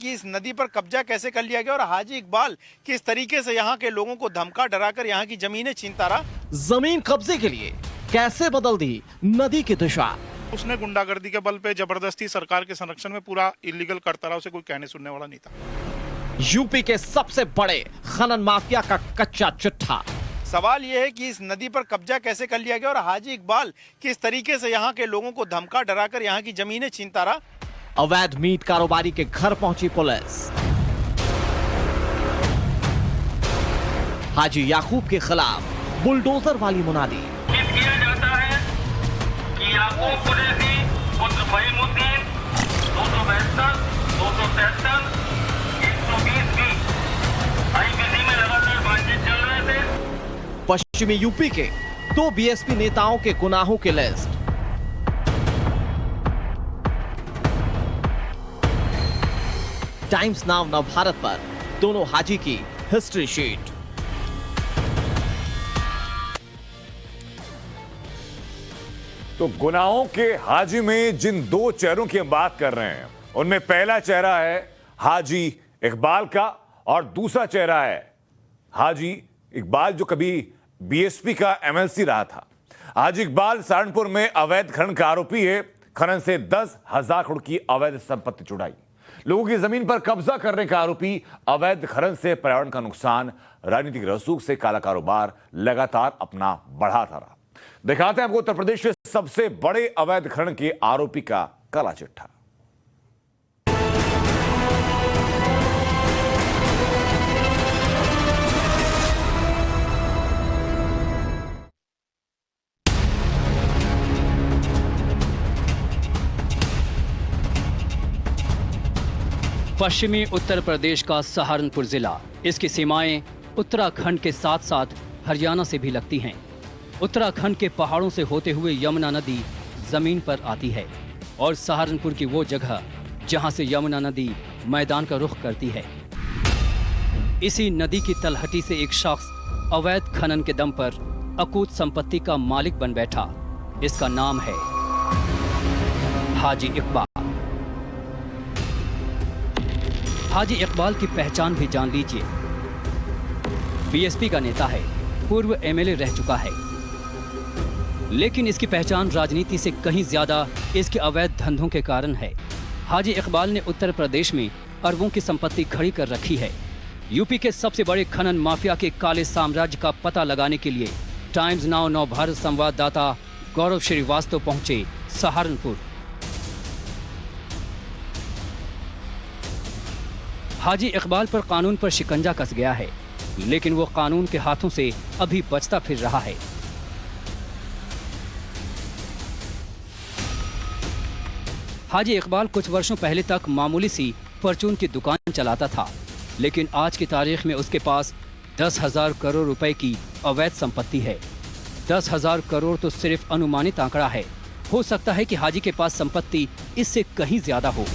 कि इस नदी पर कब्जा कैसे कर लिया गया और हाजी इकबाल किस तरीके से यहाँ के लोगों को धमका डराकर यहाँ की जमीनें छीनता रहा। जमीन कब्जे के लिए कैसे बदल दी नदी की दिशा। उसने गुंडागर्दी के बल पे जबरदस्ती सरकार के संरक्षण में पूरा इलीगल करता रहा, उसे कोई कहने सुनने वाला नहीं था। यूपी के सबसे बड़े खनन माफिया का कच्चा चिट्ठा। सवाल यह है कि इस नदी पर कब्जा कैसे कर लिया गया और हाजी इकबाल किस तरीके से यहाँ के लोगों को धमका डराकर यहाँ की जमीनें छीनता रहा। अवैध मीट कारोबारी के घर पहुंची पुलिस। हाजी याकूब के खिलाफ बुलडोजर वाली मुनादी। किया जाता है कि याकूब कुरैशी पुत्र फहीमुद्दीन 272, 273, 120 भी आईपीसी में लगातार बातचीत चल रहे थे। पश्चिमी यूपी के 2 बीएसपी नेताओं के गुनाहों की लिस्ट। टाइम्स नाउ नव भारत पर दोनों हाजी की हिस्ट्री शीट। तो गुनाहों के हाजी में जिन 2 चेहरों की हम बात कर रहे हैं उनमें पहला चेहरा है हाजी इकबाल का और दूसरा चेहरा है हाजी इकबाल जो कभी बीएसपी का एमएलसी रहा था। हाजी इकबाल सहारनपुर में अवैध खनन का आरोपी है। खनन से 10,000 करोड़ की अवैध संपत्ति चुराई, लोगों की जमीन पर कब्जा करने का आरोपी। अवैध खनन से पर्यावरण का नुकसान, राजनीतिक रसूख से काला कारोबार लगातार अपना बढ़ाता रहा। दिखाते हैं आपको उत्तर प्रदेश के सबसे बड़े अवैध खनन के आरोपी का काला चिट्ठा। पश्चिमी उत्तर प्रदेश का सहारनपुर जिला, इसकी सीमाएं उत्तराखंड के साथ साथ हरियाणा से भी लगती हैं। उत्तराखंड के पहाड़ों से होते हुए यमुना नदी जमीन पर आती है और सहारनपुर की वो जगह जहां से यमुना नदी मैदान का रुख करती है। इसी नदी की तलहटी से एक शख्स अवैध खनन के दम पर अकूत संपत्ति का मालिक बन बैठा। इसका नाम है हाजी इकबाल। हाजी इकबाल की पहचान भी जान लीजिए। बीएसपी का नेता है, पूर्व एमएलए रह चुका है, लेकिन इसकी पहचान राजनीति से कहीं ज्यादा इसके अवैध धंधों के कारण है। हाजी इकबाल ने उत्तर प्रदेश में अरबों की संपत्ति खड़ी कर रखी है। यूपी के सबसे बड़े खनन माफिया के काले साम्राज्य का पता लगाने के लिए टाइम्स नाउ नव भारत संवाददाता गौरव श्रीवास्तव पहुंचे सहारनपुर। हाजी इकबाल पर कानून पर शिकंजा कस गया है, लेकिन वो कानून के हाथों से अभी बचता फिर रहा है। हाजी इकबाल कुछ वर्षों पहले तक मामूली सी परचून की दुकान चलाता था, लेकिन आज की तारीख में उसके पास 10,000 करोड़ रुपए की अवैध संपत्ति है। 10,000 करोड़ तो सिर्फ अनुमानित आंकड़ा है, हो सकता है कि हाजी के पास संपत्ति इससे कहीं ज्यादा हो।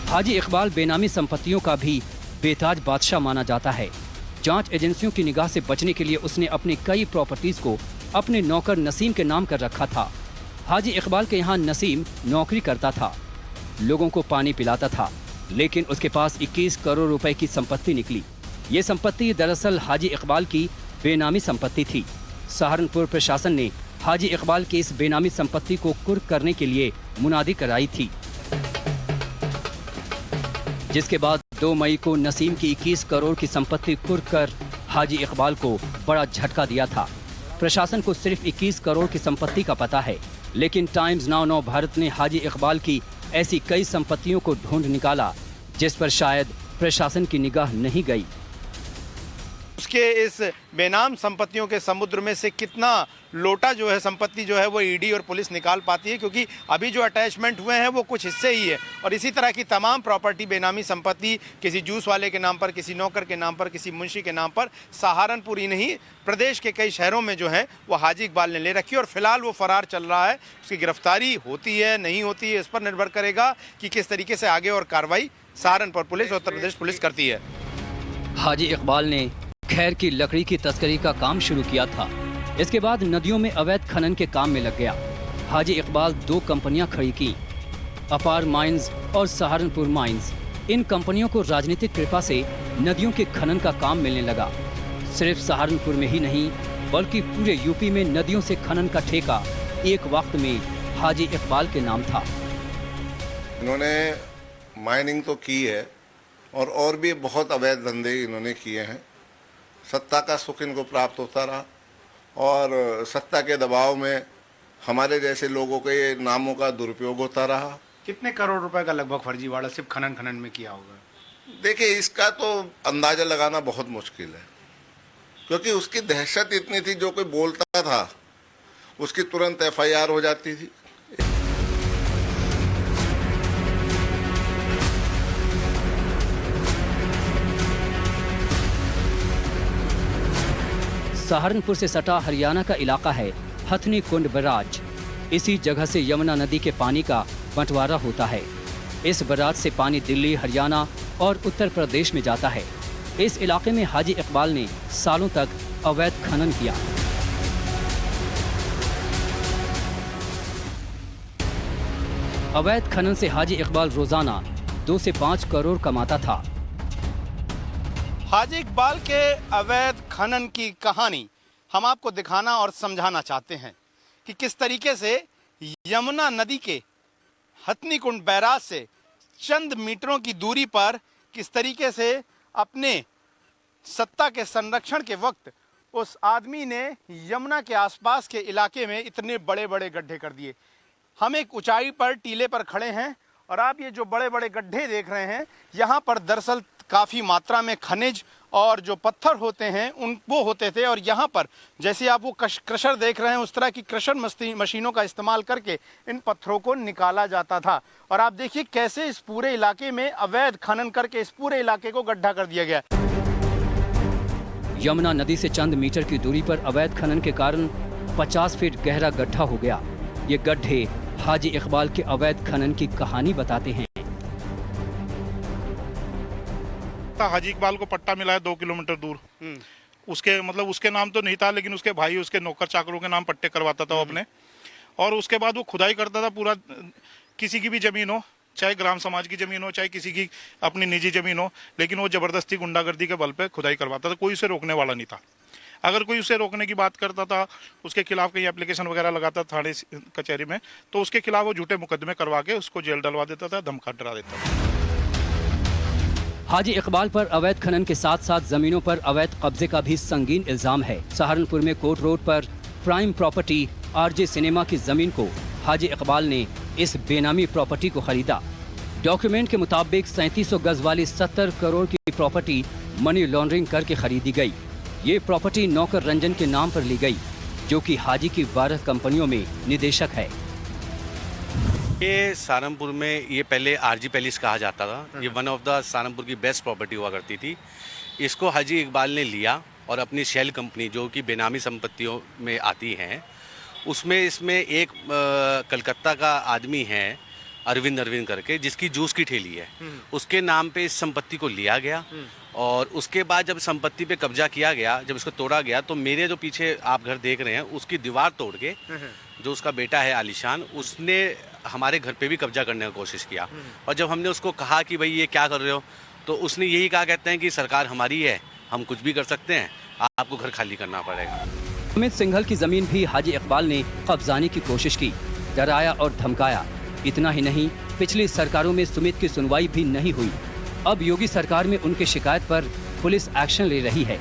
हाजी इकबाल बेनामी संपत्तियों का भी बेताज बादशाह माना जाता है। जांच एजेंसियों की निगाह से बचने के लिए उसने अपनी कई प्रॉपर्टीज को अपने नौकर नसीम के नाम कर रखा था। हाजी इकबाल के यहाँ नसीम नौकरी करता था, लोगों को पानी पिलाता था, लेकिन उसके पास 21 करोड़ रुपए की संपत्ति निकली। ये संपत्ति दरअसल हाजी इकबाल की बेनामी संपत्ति थी। सहारनपुर प्रशासन ने हाजी इकबाल की इस बेनामी संपत्ति को कुर्क करने के लिए मुनादी कराई थी, जिसके बाद 2 मई को नसीम की 21 करोड़ की संपत्ति कुर्क कर हाजी इकबाल को बड़ा झटका दिया था। प्रशासन को सिर्फ 21 करोड़ की संपत्ति का पता है, लेकिन टाइम्स नाउ नव भारत ने हाजी इकबाल की ऐसी कई संपत्तियों को ढूंढ निकाला जिस पर शायद प्रशासन की निगाह नहीं गई। उसके इस बेनाम संपत्तियों के समुद्र में से कितना लोटा जो है संपत्ति जो है वो ईडी और पुलिस निकाल पाती है, क्योंकि अभी जो अटैचमेंट हुए हैं वो कुछ हिस्से ही है। और इसी तरह की तमाम प्रॉपर्टी बेनामी संपत्ति किसी जूस वाले के नाम पर, किसी नौकर के नाम पर, किसी मुंशी के नाम पर सहारनपुर ही नहीं प्रदेश के कई शहरों में जो है वो हाजी इकबाल ने ले रखी है और फिलहाल वो फरार चल रहा है। उसकी गिरफ्तारी होती है नहीं होती है इस पर निर्भर करेगा कि किस तरीके से आगे और कार्रवाई सहारनपुर पुलिस और उत्तर प्रदेश पुलिस करती है। हाजी इकबाल ने खैर की लकड़ी की तस्करी का काम शुरू किया था। इसके बाद नदियों में अवैध खनन के काम में लग गया। हाजी इकबाल 2 कंपनियां खड़ी की, अपार माइंस और सहारनपुर माइंस, इन कंपनियों को राजनीतिक कृपा से नदियों के खनन का काम मिलने लगा। सिर्फ सहारनपुर में ही नहीं बल्कि पूरे यूपी में नदियों से खनन का ठेका एक वक्त में हाजी इकबाल के नाम था। इन्होंने माइनिंग तो की है और भी बहुत अवैध धंधे इन्होंने किए हैं। सत्ता का सुख इनको प्राप्त होता रहा और सत्ता के दबाव में हमारे जैसे लोगों के नामों का दुरुपयोग होता रहा। कितने करोड़ रुपए का लगभग फर्जीवाड़ा सिर्फ खनन में किया होगा? देखिए, इसका तो अंदाजा लगाना बहुत मुश्किल है, क्योंकि उसकी दहशत इतनी थी, जो कोई बोलता था उसकी तुरंत FIR हो जाती थी। सहारनपुर से सटा हरियाणा का इलाका है हथनी कुंड बराज। इसी जगह से यमुना नदी के पानी का बंटवारा होता है। इस बराज से पानी दिल्ली, हरियाणा और उत्तर प्रदेश में जाता है। इस इलाके में हाजी इकबाल ने सालों तक अवैध खनन किया। अवैध खनन से हाजी इकबाल रोजाना 2 से 5 करोड़ कमाता था। हाजी इकबाल के अवैध खनन की कहानी हम आपको दिखाना और समझाना चाहते हैं कि किस तरीके से यमुना नदी के हथनी कुंड बैराज से चंद मीटरों की दूरी पर किस तरीके से अपने सत्ता के संरक्षण के वक्त उस आदमी ने यमुना के आसपास के इलाके में इतने बड़े बड़े गड्ढे कर दिए। हम एक ऊंचाई पर टीले पर खड़े हैं और आप ये जो बड़े बड़े गड्ढे देख रहे हैं, यहाँ पर दरअसल काफ़ी मात्रा में खनिज और जो पत्थर होते हैं वो होते थे। और यहाँ पर जैसे आप वो क्रशर देख रहे हैं, उस तरह की क्रशर मशीनों का इस्तेमाल करके इन पत्थरों को निकाला जाता था। और आप देखिए कैसे इस पूरे इलाके में अवैध खनन करके इस पूरे इलाके को गड्ढा कर दिया गया। यमुना नदी से चंद मीटर की दूरी पर अवैध खनन के कारण 50 फीट गहरा गड्ढा हो गया। ये गड्ढे हाजी इकबाल के अवैध खनन की कहानी बताते हैं। हाजी इकबाल को पट्टा मिला है 2 किलोमीटर दूर। उसके नाम तो नहीं था, लेकिन उसके भाई उसके नौकर चाकरों के नाम पट्टे करवाता था वो अपने। और उसके बाद वो खुदाई करता था पूरा, किसी की भी जमीन हो, चाहे ग्राम समाज की जमीन हो, चाहे किसी की अपनी निजी जमीन हो, लेकिन वो जबरदस्ती गुंडागर्दी के बल पे खुदाई करवाता था। कोई उसे रोकने वाला नहीं था। अगर कोई उसे रोकने की बात करता था, उसके खिलाफ कहीं एप्लीकेशन वगैरह लगाता थाने कचहरी में, तो उसके खिलाफ वो झूठे मुकदमे करवा के उसको जेल डलवा देता था, धमका डरा देता था। हाजी इकबाल पर अवैध खनन के साथ साथ जमीनों पर अवैध कब्जे का भी संगीन इल्जाम है। सहारनपुर में कोर्ट रोड पर प्राइम प्रॉपर्टी RJ सिनेमा की जमीन को हाजी इकबाल ने इस बेनामी प्रॉपर्टी को खरीदा। डॉक्यूमेंट के मुताबिक 3700 गज वाली 70 करोड़ की प्रॉपर्टी मनी लॉन्ड्रिंग करके खरीदी गई। ये प्रॉपर्टी नौकर रंजन के नाम पर ली गई, जो कि हाजी की 12 कंपनियों में निदेशक है। ये सहारनपुर में ये पहले RG पैलेस कहा जाता था। ये वन ऑफ द सहारनपुर की बेस्ट प्रॉपर्टी हुआ करती थी। इसको हाजी इकबाल ने लिया और अपनी शेल कंपनी, जो कि बेनामी संपत्तियों में आती हैं, उसमें इसमें एक कलकत्ता का आदमी है अरविंद करके, जिसकी जूस की ठेली है, उसके नाम पे इस संपत्ति को लिया गया। और उसके बाद जब संपत्ति पे कब्जा किया गया, जब इसको तोड़ा गया, तो मेरे जो पीछे आप घर देख रहे हैं, उसकी दीवार तोड़ के जो उसका बेटा है आलिशान, उसने हमारे घर पे भी कब्जा करने की कोशिश किया। और जब हमने उसको कहा कि भाई ये क्या कर रहे हो, तो उसने यही कहा, कहते हैं कि सरकार हमारी है, हम कुछ भी कर सकते हैं, आपको घर खाली करना पड़ेगा। अमित सिंघल की जमीन भी हाजी इकबाल ने कब्जाने की कोशिश की, डराया और धमकाया। इतना ही नहीं, पिछली सरकारों में सुमित की सुनवाई भी नहीं हुई। अब योगी सरकार में उनकी शिकायत पर पुलिस एक्शन ले रही है।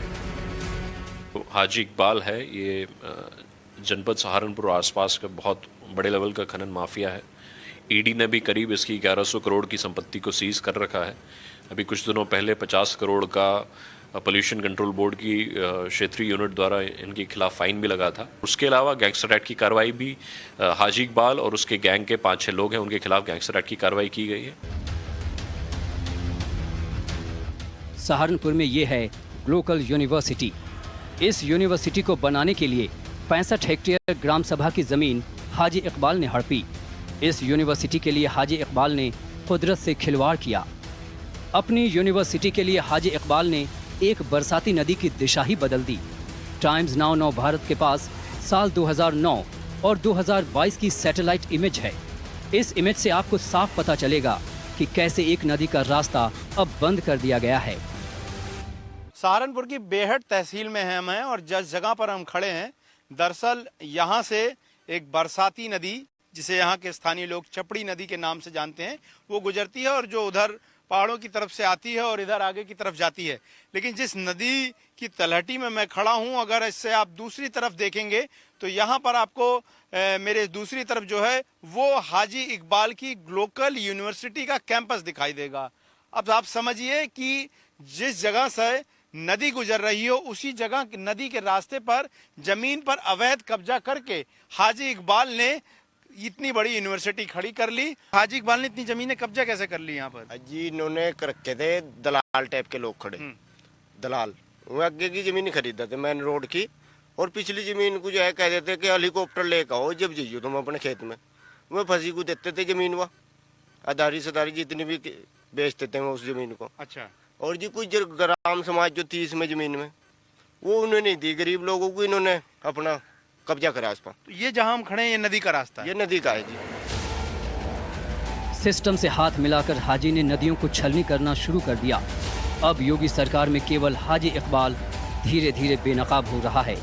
हाजी इकबाल है, ये जनपद सहारनपुर और आसपास का बहुत बड़े लेवल का खनन माफिया है। ईडी ने भी करीब इसकी 1100 करोड़ की संपत्ति को सीज कर रखा है। अभी कुछ दिनों पहले 50 करोड़ का पोल्यूशन कंट्रोल बोर्ड की क्षेत्रीय यूनिट द्वारा इनके खिलाफ फाइन भी लगा था। उसके अलावा गैंगस्टर एक्ट की कार्रवाई भी हाजी इकबाल और उसके गैंग के 5-6 लोग हैं, उनके खिलाफ गैंगस्टर एक्ट की कार्रवाई की गई है। सहारनपुर में ये है ग्लोकल यूनिवर्सिटी। इस यूनिवर्सिटी को बनाने के लिए 65 हेक्टेयर ग्राम सभा की जमीन हाजी इकबाल ने हड़पी। इस यूनिवर्सिटी के लिए हाजी इकबाल ने कुदरत से खिलवाड़ किया। अपनी यूनिवर्सिटी के लिए हाजी इकबाल ने एक बरसाती नदी की दिशा ही बदल दी। टाइम्स नाउ भारत के पास साल 2009 और 2022 की सैटेलाइट इमेज है। इस इमेज से आपको साफ पता चलेगा कि कैसे एक नदी का रास्ता अब बंद कर दिया गया है। सहारनपुर की बेहट तहसील में हम हैं और जिस जगह पर हम खड़े हैं, दरअसल यहाँ से एक बरसाती नदी, जिसे यहाँ के स्थानीय लोग चपड़ी नदी के नाम से जानते हैं, वो गुजरती है और जो उधर पहाड़ों की तरफ से आती है और इधर आगे की तरफ जाती है। लेकिन जिस नदी की तलहटी में मैं खड़ा हूँ, अगर इससे आप दूसरी तरफ देखेंगे तो यहाँ पर आपको मेरे दूसरी तरफ जो है वो हाजी इकबाल की लोकल यूनिवर्सिटी का कैंपस दिखाई देगा। अब आप समझिए कि जिस जगह से नदी गुजर रही हो, उसी जगह नदी के रास्ते पर जमीन पर अवैध कब्जा करके हाजी इकबाल ने इतनी बड़ी यूनिवर्सिटी खड़ी कर ली। हाजी इकबाल ने इतनी जमीनें कब्जा कैसे कर ली यहाँ पर? जी इन्होंने कर रखे थे दलाल टाइप के लोग खड़े, दलाल वो आगे की जमीन खरीदते थे मेन रोड की, और पिछली जमीन को जो है कह देते कि हेलीकॉप्टर लेकर आओ जब जाइयो तुम अपने खेत में, वो फंसी को देते थे जमीन, वह आधारी सदारी जितनी भी बेचते थे वो उस जमीन को। अच्छा। और जी कुछ ग्राम समाज जो 30 में जमीन में वो उन्होंने नहीं दी, गरीब लोगों को इन्होंने अपना कब्जा करा इस पर। तो ये जहां हम खड़े हैं ये नदी का रास्ता है? ये नदी का है जी। सिस्टम से हाथ मिलाकर हाजी ने नदियों को छलनी करना शुरू कर दिया। अब योगी सरकार में केवल हाजी इकबाल धीरे धीरे बेनकाब हो रहा है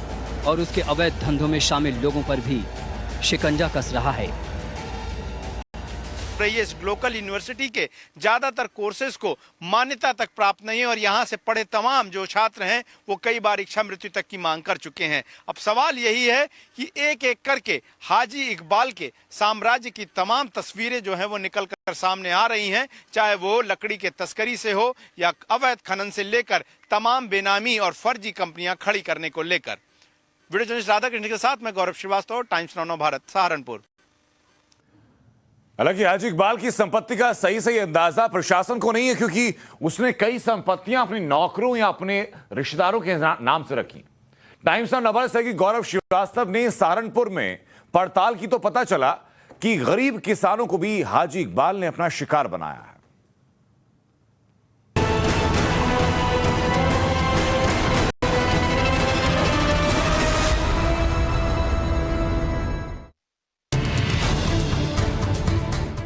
और उसके अवैध धंधों में शामिल लोगों पर भी शिकंजा कस रहा है। ये इस लोकल यूनिवर्सिटी के ज्यादातर कोर्सेज को मान्यता तक प्राप्त नहीं है और यहाँ से पढ़े तमाम जो छात्र हैं वो कई बार इच्छा मृत्यु तक की मांग कर चुके हैं। अब सवाल यही है कि एक एक करके हाजी इकबाल के साम्राज्य की तमाम तस्वीरें जो हैं वो निकल कर सामने आ रही हैं, चाहे वो लकड़ी के तस्करी से हो या अवैध खनन से लेकर तमाम बेनामी और फर्जी कंपनियां खड़ी करने को लेकर। वीडियो जर्नलिस्ट राधाकृष्ण के साथ मैं गौरव श्रीवास्तव, टाइम्स नाउ भारत, सहारनपुर। हालांकि हाजी इकबाल की संपत्ति का सही अंदाजा प्रशासन को नहीं है, क्योंकि उसने कई संपत्तियां अपने नौकरों या अपने रिश्तेदारों के नाम से रखी। टाइम्स नाउ भारत से गौरव श्रीवास्तव ने सहारनपुर में पड़ताल की तो पता चला कि गरीब किसानों को भी हाजी इकबाल ने अपना शिकार बनाया है।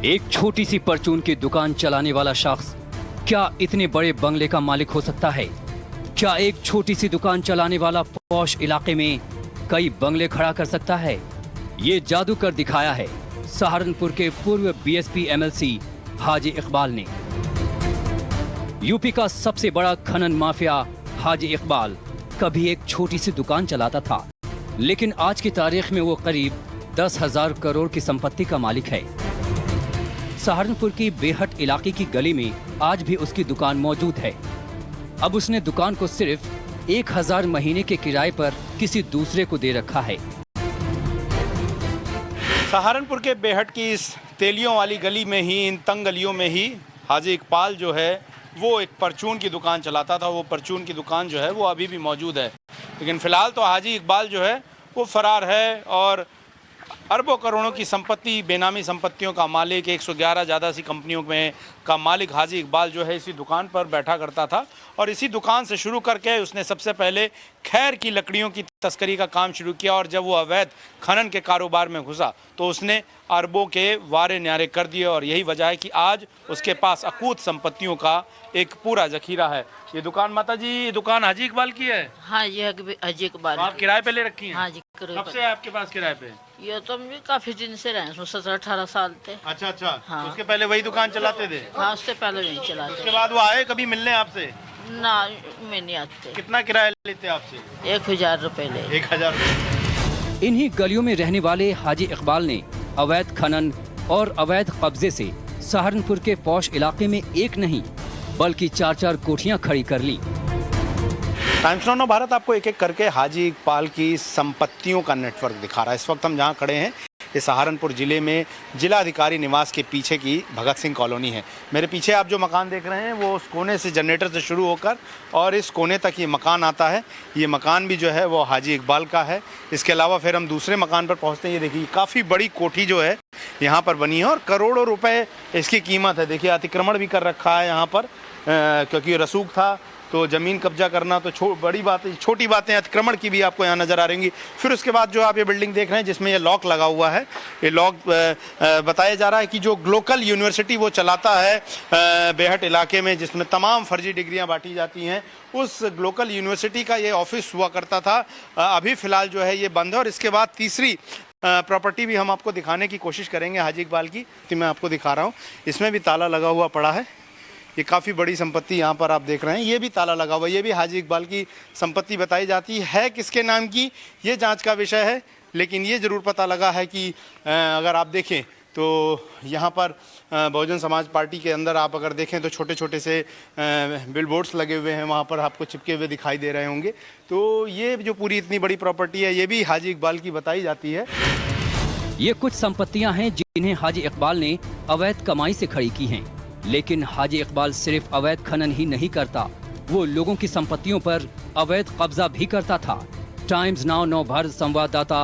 एक छोटी सी परचून की दुकान चलाने वाला शख्स क्या इतने बड़े बंगले का मालिक हो सकता है? क्या एक छोटी सी दुकान चलाने वाला पॉश इलाके में कई बंगले खड़ा कर सकता है? ये जादू कर दिखाया है सहारनपुर के पूर्व बीएसपी एमएलसी हाजी इकबाल ने। यूपी का सबसे बड़ा खनन माफिया हाजी इकबाल कभी एक छोटी सी दुकान चलाता था, लेकिन आज की तारीख में वो करीब 10,000 करोड़ की संपत्ति का मालिक है। सहारनपुर की बेहट इलाके की गली में आज भी उसकी दुकान मौजूद है। अब उसने दुकान को सिर्फ 1,000 महीने के किराए पर किसी दूसरे को दे रखा है। सहारनपुर के बेहट की इस तेलियों वाली गली में ही, इन तंग गलियों में ही हाजी इकबाल जो है वो एक परचून की दुकान चलाता था। वो परचून की दुकान जो है वो अभी भी मौजूद है, लेकिन फिलहाल तो हाजी इकबाल जो है वो फरार है और अरबों करोड़ों की संपत्ति, बेनामी संपत्तियों का मालिक, 111 ज़्यादा सी कंपनियों में का मालिक हाजी इकबाल जो है इसी दुकान पर बैठा करता था। और इसी दुकान से शुरू करके उसने सबसे पहले खैर की लकड़ियों की तस्करी का काम शुरू किया और जब वो अवैध खनन के कारोबार में घुसा तो उसने अरबों के वारे न्यारे कर दिए और यही वजह है कि आज उसके पास अकूत संपत्तियों का एक पूरा जखीरा है। ये दुकान, माता जी, ये दुकान हाजी इकबाल की है? हाँ, ये हाजी इकबाल। आप किराए पे ले रखी हैं? हाँ जी, कब से है आपके पास किराए पे? ये तो हम भी काफी दिन से रहे, 17-18 साल थे। अच्छा अच्छा। हाँ। तो उसके पहले वही दुकान चलाते थे? हाँ, उससे पहले नहीं चलाते। उसके बाद वो आए कभी मिलने आपसे? ना, मैं नहीं आते। कितना किराया लेते आपसे? 1,000 रुपए ले। 1,000। इन्हीं गलियों में रहने वाले हाजी इकबाल ने अवैध खनन और अवैध कब्जे से सहारनपुर के पौष इलाके में एक नहीं बल्कि 4-4 कोठियां खड़ी कर ली। टाइम्स नाउ भारत आपको एक एक करके हाजी इकबाल की संपत्तियों का नेटवर्क दिखा रहा है। इस वक्त हम जहां खड़े हैं ये सहारनपुर जिले में जिला अधिकारी निवास के पीछे की भगत सिंह कॉलोनी है। मेरे पीछे आप जो मकान देख रहे हैं वो उस कोने से, जनरेटर से शुरू होकर और इस कोने तक ये मकान आता है। ये मकान भी जो है वो हाजी इकबाल का है। इसके अलावा फिर हम दूसरे मकान पर पहुंचते हैं। ये देखिए काफ़ी बड़ी कोठी जो है यहाँ पर बनी है और करोड़ों रुपए इसकी कीमत है। देखिए अतिक्रमण भी कर रखा है यहाँ पर, क्योंकि रसूख था तो ज़मीन कब्जा करना तो बड़ी बात है, छोटी बातें अतिक्रमण की भी आपको यहाँ नज़र आ रही। फिर उसके बाद जो आप ये बिल्डिंग देख रहे हैं जिसमें ये लॉक लगा हुआ है, ये लॉक बताया जा रहा है कि जो ग्लोकल यूनिवर्सिटी वो चलाता है बेहट इलाके में, जिसमें तमाम फर्जी डिग्रियाँ बांटी जाती हैं, उस ग्लोकल यूनिवर्सिटी का ये ऑफिस हुआ करता था। अभी फ़िलहाल जो है ये बंद है। और इसके बाद तीसरी प्रॉपर्टी भी हम आपको दिखाने की कोशिश करेंगे हाजी इकबाल की, तो मैं आपको दिखा रहा हूँ। इसमें भी ताला लगा हुआ पड़ा है। ये काफ़ी बड़ी संपत्ति यहाँ पर आप देख रहे हैं, ये भी ताला लगा हुआ, ये भी हाजी इकबाल की संपत्ति बताई जाती है। किसके नाम की, ये जांच का विषय है। लेकिन ये ज़रूर पता लगा है कि अगर आप देखें तो यहाँ पर बहुजन समाज पार्टी के अंदर आप अगर देखें तो छोटे छोटे से बिल बोर्ड्स लगे हुए हैं, वहाँ पर आपको चिपके हुए दिखाई दे रहे होंगे। तो ये जो पूरी इतनी बड़ी प्रॉपर्टी है, ये भी हाजी इकबाल की बताई जाती है। ये कुछ संपत्तियां हैं जिन्हें हाजी इकबाल ने अवैध कमाई से खड़ी की हैं। लेकिन हाजी इकबाल सिर्फ अवैध खनन ही नहीं करता, वो लोगों की संपत्तियों पर अवैध कब्जा भी करता था। टाइम्स नाउ नव भारत संवाददाता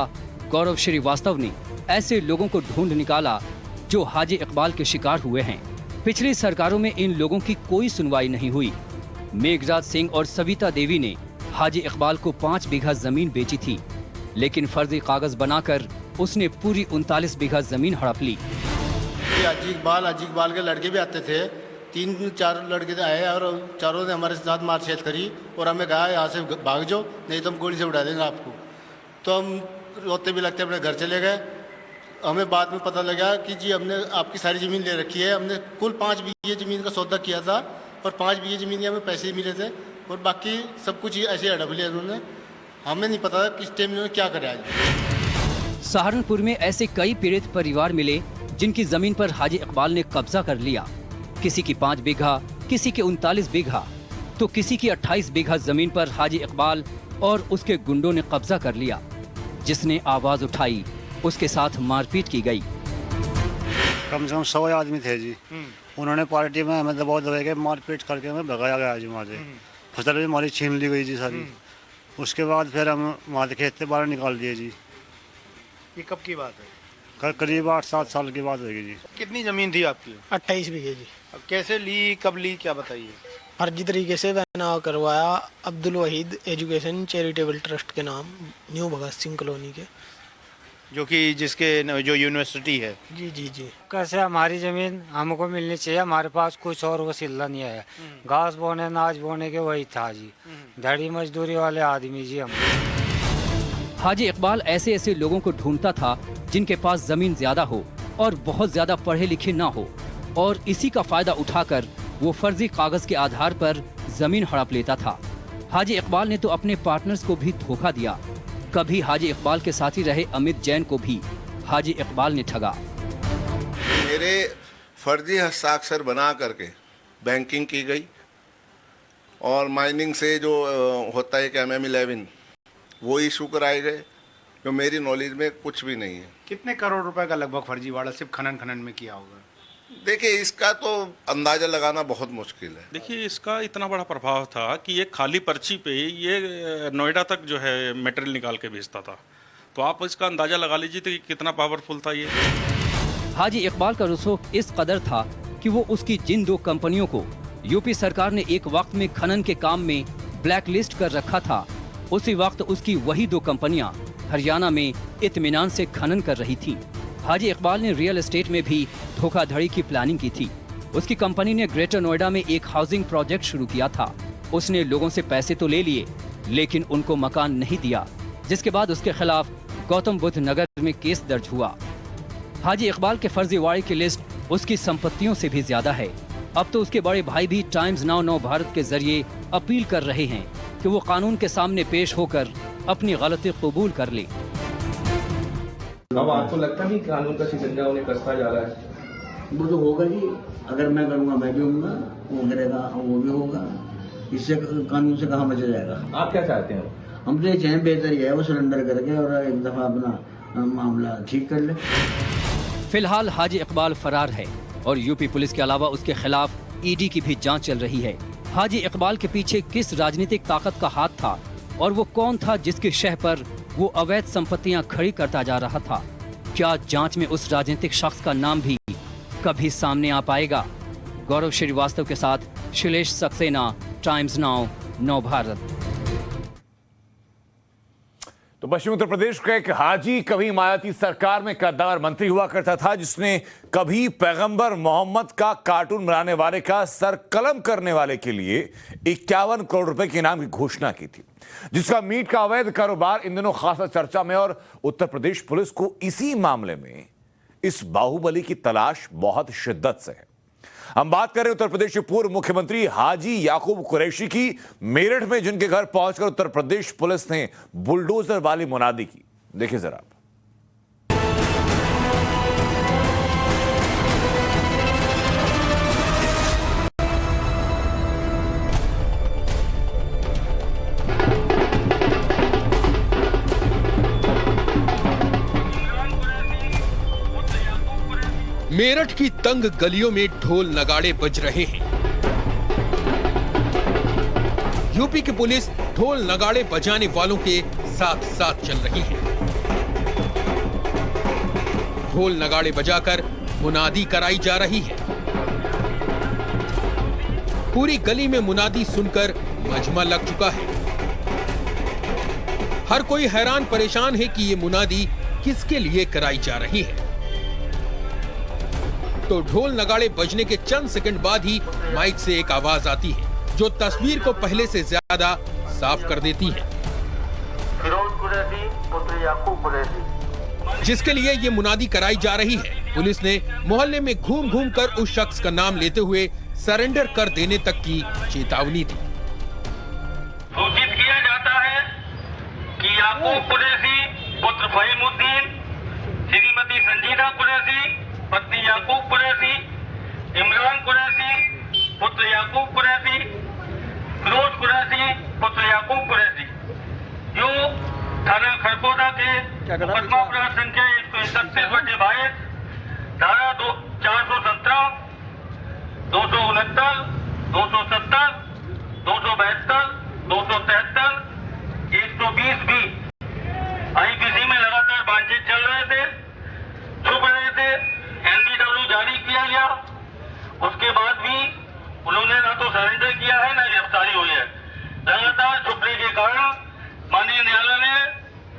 गौरव श्रीवास्तव ने ऐसे लोगों को ढूंढ निकाला जो हाजी इकबाल के शिकार हुए हैं। पिछली सरकारों में इन लोगों की कोई सुनवाई नहीं हुई। मेघराज सिंह और सविता देवी ने हाजी इकबाल को 5 बीघा जमीन बेची थी, लेकिन फर्जी कागज बनाकर उसने पूरी 39 बीघा जमीन हड़प ली। हाजी इकबाल के लड़के भी आते थे, 3-4 लड़के आए और चारों ने हमारे साथ मारछेद करी और हमें कहा यहाँ से भाग जाओ, नहीं तो हम गोली से उड़ा देंगे आपको। तो हम रोते भी लगते अपने घर चले गए। हमें बाद में पता लगा कि जी हमने आपकी सारी ज़मीन ले रखी है। हमने कुल 5 बीघे ज़मीन का सौदा किया था और 5 बीघे ज़मीन के हमें पैसे मिले थे और बाकी सब कुछ ऐसे हड़प लिया उन्होंने। हमें नहीं पता किस टाइम में क्या करे। आज सहारनपुर में ऐसे कई पीड़ित परिवार मिले जिनकी जमीन पर हाजी इकबाल ने कब्जा कर लिया। किसी की 5 बीघा, किसी के 39 बीघा, तो किसी की 28 बीघा जमीन पर हाजी इकबाल और उसके गुंडों ने कब्जा कर लिया। जिसने आवाज उठाई उसके साथ मारपीट की गई। कम से कम 100 आदमी थे जी। उन्होंने पार्टी में हमें दबाव दबा के मारपीट करके हमें भगाया गया जी। वहाँ से फसल भी हमारी छीन ली गई जी सारी। उसके बाद फिर हम वहाँ से खेत से बाहर निकाल दिए जी। ये कब की बात है? करीब 8-7 साल की बात होगी जी। कितनी जमीन थी आपकी? 28 बीघे जी। अब कैसे ली, कब ली, क्या बताइए? फर्जी तरीके से बना करवाया Abdul Waheed education charitable trust के नाम, न्यू भगत सिंह कॉलोनी के, जो कि जिसके जो यूनिवर्सिटी है। जी जी जी। कैसे हमारी जमीन हमको मिलनी चाहिए, हमारे पास कुछ और वसीला नहीं है। घास बोने अनाज बोने के वही था जी, धड़ी मजदूरी वाले आदमी जी हम। हाजी इकबाल ऐसे ऐसे लोगों को ढूंढता था जिनके पास जमीन ज्यादा हो और बहुत ज्यादा पढ़े लिखे ना हो, और इसी का फायदा उठाकर वो फर्जी कागज के आधार पर जमीन हड़प लेता था। हाजी इकबाल ने तो अपने पार्टनर्स को भी धोखा दिया। कभी हाजी इकबाल के साथी रहे अमित जैन को भी हाजी इकबाल ने ठगा। मेरे फर्जी हस्ताक्षर बना करके बैंकिंग की गई और माइनिंग से जो होता है कि MM11 वो इशू कराए गए, जो मेरी नॉलेज में कुछ भी नहीं है। कितने करोड़ रुपए का लगभग फर्जीवाड़ा सिर्फ खनन में किया होगा? देखिए, इसका तो अंदाजा लगाना बहुत मुश्किल है। देखिए, इसका इतना बड़ा प्रभाव था कि ये खाली पर्ची पे ये नोएडा तक जो है मटेरियल निकाल के भेजता था। तो आप इसका अंदाजा लगा लीजिए कि कितना पावरफुल था ये। हाजी इकबाल का रसूख इस कदर था कि वो उसकी जिन 2 कंपनियों को यूपी सरकार ने एक वक्त में खनन के काम में ब्लैक लिस्ट कर रखा था, उसी वक्त उसकी वही 2 कंपनियां हरियाणा में इत्मीनान से खनन कर रही थीं। हाजी इकबाल ने रियल एस्टेट में भी धोखाधड़ी की प्लानिंग की थी। उसकी कंपनी ने ग्रेटर नोएडा में एक हाउसिंग प्रोजेक्ट शुरू किया था। उसने लोगों से पैसे तो ले लिए, लेकिन उनको मकान नहीं दिया, जिसके बाद उसके खिलाफ गौतम बुद्ध नगर में केस दर्ज हुआ। हाजी इकबाल के फर्जीवाड़े की लिस्ट उसकी संपत्तियों से भी ज्यादा है। अब तो उसके बड़े भाई भी टाइम्स नाउ नव भारत के जरिए अपील कर रहे हैं कि वो कानून के सामने पेश होकर अपनी गलती कबूल कर ले। अब आपको लगता है कि कानून का शिकंजा उन्हें कसता जा रहा है? वो तो होगा जी, अगर मैं करूँगा मैं भी होऊंगा, वो करेगा वो भी होगा। इससे कानून से कहाँ बचा जाएगा? आप क्या चाहते हैं? हम तो ये चाहें बेहतर है वो सरेंडर करके और एक दफा अपना मामला ठीक कर ले। फिलहाल हाजी इकबाल फरार है और यूपी पुलिस के अलावा उसके खिलाफ ईडी की भी जांच चल रही है। हाजी इकबाल के पीछे किस राजनीतिक ताकत का हाथ था और वो कौन था जिसके शह पर वो अवैध संपत्तियां खड़ी करता जा रहा था? क्या जांच में उस राजनीतिक शख्स का नाम भी कभी सामने आ पाएगा? गौरव श्रीवास्तव के साथ शिलेश सक्सेना, टाइम्स नाउ नवभारत। तो पश्चिमी उत्तर प्रदेश का एक हाजी कभी मायावती सरकार में कद्दावर मंत्री हुआ करता था, जिसने कभी पैगंबर मोहम्मद का कार्टून बनाने वाले का सर कलम करने वाले के लिए 51 करोड़ रुपए के इनाम की घोषणा की थी, जिसका मीट का अवैध कारोबार इन दिनों खासा चर्चा में। और उत्तर प्रदेश पुलिस को इसी मामले में इस बाहुबली की तलाश बहुत शिद्दत से है। हम बात करें उत्तर प्रदेश के पूर्व मुख्यमंत्री हाजी याकूब कुरैशी की। मेरठ में जिनके घर पहुंचकर उत्तर प्रदेश पुलिस ने बुलडोजर वाली मुनादी की, देखिए जरा। मेरठ की तंग गलियों में ढोल नगाड़े बज रहे हैं। यूपी की पुलिस ढोल नगाड़े बजाने वालों के साथ साथ चल रही है। ढोल नगाड़े बजाकर मुनादी कराई जा रही है। पूरी गली में मुनादी सुनकर मजमा लग चुका है। हर कोई हैरान परेशान है कि ये मुनादी किसके लिए कराई जा रही है। तो ढोल नगाड़े बजने के चंद सेकंड बाद ही माइक से एक आवाज आती है जो तस्वीर को पहले से ज्यादा साफ कर देती है। फिरोज कुरैशी पुत्र याकूब कुरैशी, जिसके लिए ये मुनादी कराई जा रही है। पुलिस ने मोहल्ले में घूम घूम कर उस शख्स का नाम लेते हुए सरेंडर कर देने तक की चेतावनी दी। सूचित किया जाता है कि याकूब कुरैशी पुत्र फहीमुद्दीन, श्रीमती संजीदा कुरैशी पत्नी याकूब कुरैशी, इमरान कुरैशी पुत्र याकूब कुरैशी, फिरोज कुरैशी पुत्र याकूब कुरैशी, जो थाना खरगोदा के मुकदमा अपराध संख्या 131/22, धारा 417, 269, 270, 272, 273, 120 भी आईपीसी में लगातार बातचीत चल रहे थे, छुप रहे थे। एनडीडब्ल्यू जारी किया गया, उसके बाद भी उन्होंने ना तो सरेंडर किया है ना गिरफ्तारी हुई है। लगातार छुपने के कारण माननीय न्यायालय ने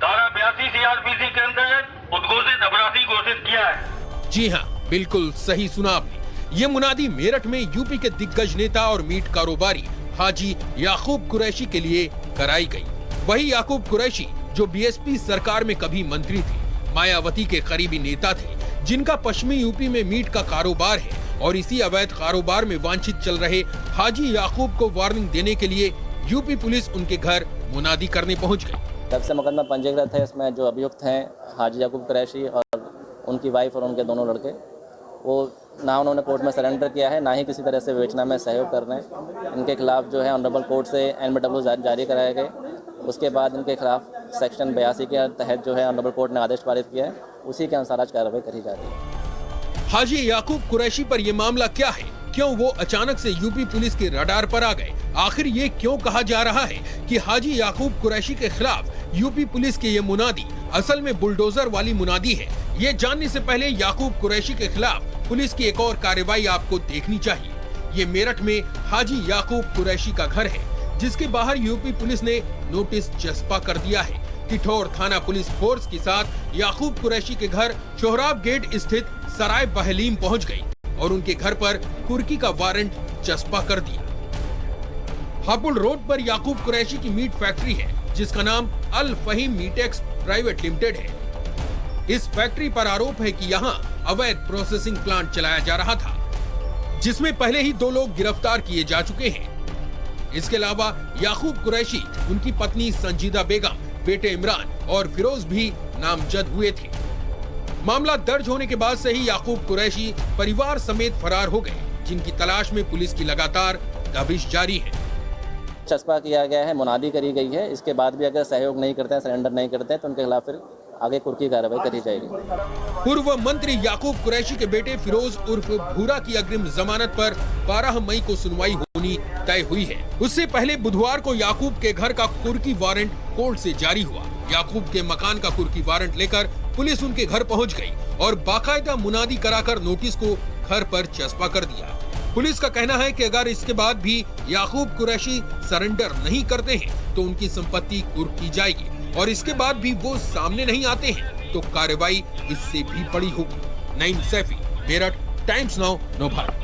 धारा 82 सीआरपीसी के अंतर्गत उद्घोषित अपराधी घोषित किया है। जी हाँ, बिल्कुल सही सुना आपने। ये मुनादी मेरठ में यूपी के दिग्गज नेता और मीट कारोबारी हाजी याकूब कुरैशी के लिए कराई गई। वही याकूब कुरैशी जो बीएसपी सरकार में कभी मंत्री थे, मायावती के करीबी नेता थे, जिनका पश्चिमी यूपी में मीट का कारोबार है। और इसी अवैध कारोबार में वांछित चल रहे हाजी याकूब को वार्निंग देने के लिए यूपी पुलिस उनके घर मुनादी करने पहुंच गई। तब से मुकदमा पंजीकृत है। इसमें जो अभियुक्त हैं हाजी याकूब कुरैशी और उनकी वाइफ और उनके दोनों लड़के, वो ना उन्होंने कोर्ट में सरेंडर किया है, ना ही किसी तरह से विवेचना में सहयोग कर रहे हैं। इनके खिलाफ जो है ऑनरेबल कोर्ट से एनडीडब्ल्यू जारी कराए गए। उसके बाद इनके खिलाफ सेक्शन 82 के तहत जो है ऑनरेबल कोर्ट ने आदेश पारित किया है, उसी के अनुसार आज कार्रवाई करी जा रही है। हाजी याकूब कुरैशी पर यह मामला क्या है? क्यों वो अचानक से यूपी पुलिस के रडार पर आ गए? आखिर ये क्यों कहा जा रहा है कि हाजी याकूब कुरैशी के खिलाफ यूपी पुलिस की ये मुनादी असल में बुलडोजर वाली मुनादी है? ये जानने से पहले याकूब कुरैशी के खिलाफ पुलिस की एक और कार्रवाई आपको देखनी चाहिए। ये मेरठ में हाजी याकूब कुरैशी का घर है, जिसके बाहर यूपी पुलिस ने नोटिस चस्पा कर दिया है। किठौर थाना पुलिस फोर्स के साथ याकूब कुरैशी के घर शोहराब गेट स्थित सराय बहलीम पहुंच गई और उनके घर पर कुर्की का वारंट चस्पा कर दिया। हापुड़ रोड पर याकूब कुरैशी की मीट फैक्ट्री है, जिसका नाम अल फहीम मीटेक्स प्राइवेट लिमिटेड है। इस फैक्ट्री पर आरोप है कि यहाँ अवैध प्रोसेसिंग प्लांट चलाया जा रहा था, जिसमें पहले ही 2 लोग गिरफ्तार किए जा चुके हैं। इसके अलावा याकूब कुरैशी, उनकी पत्नी संजीदा बेगम, बेटे इमरान और फिरोज भी नामजद हुए थे। मामला दर्ज होने के बाद से ही याकूब कुरैशी परिवार समेत फरार हो गए, जिनकी तलाश में पुलिस की लगातार दबिश जारी है। चस्पा किया गया है, मुनादी करी गई है। इसके बाद भी अगर सहयोग नहीं करते हैं, सरेंडर नहीं करते हैं, तो उनके खिलाफ फिर आगे कुर्की कार्रवाई करी जाएगी। पूर्व मंत्री याकूब कुरैशी के बेटे फिरोज उर्फ भूरा की अग्रिम जमानत पर 12 मई को सुनवाई होनी तय हुई है। उससे पहले बुधवार को याकूब के घर का कुर्की वारंट कोर्ट से जारी हुआ। याकूब के मकान का कुर्की वारंट लेकर पुलिस उनके घर पहुंच गई और बाकायदा मुनादी कराकर नोटिस को घर पर चस्पा कर दिया। पुलिस का कहना है कि अगर इसके बाद भी याकूब कुरैशी सरेंडर नहीं करते हैं तो उनकी संपत्ति कुर्क की जाएगी और इसके बाद भी वो सामने नहीं आते हैं तो कार्रवाई इससे भी बड़ी होगी। नईम सैफी, मेरठ, टाइम्स नाउ, नव भारत।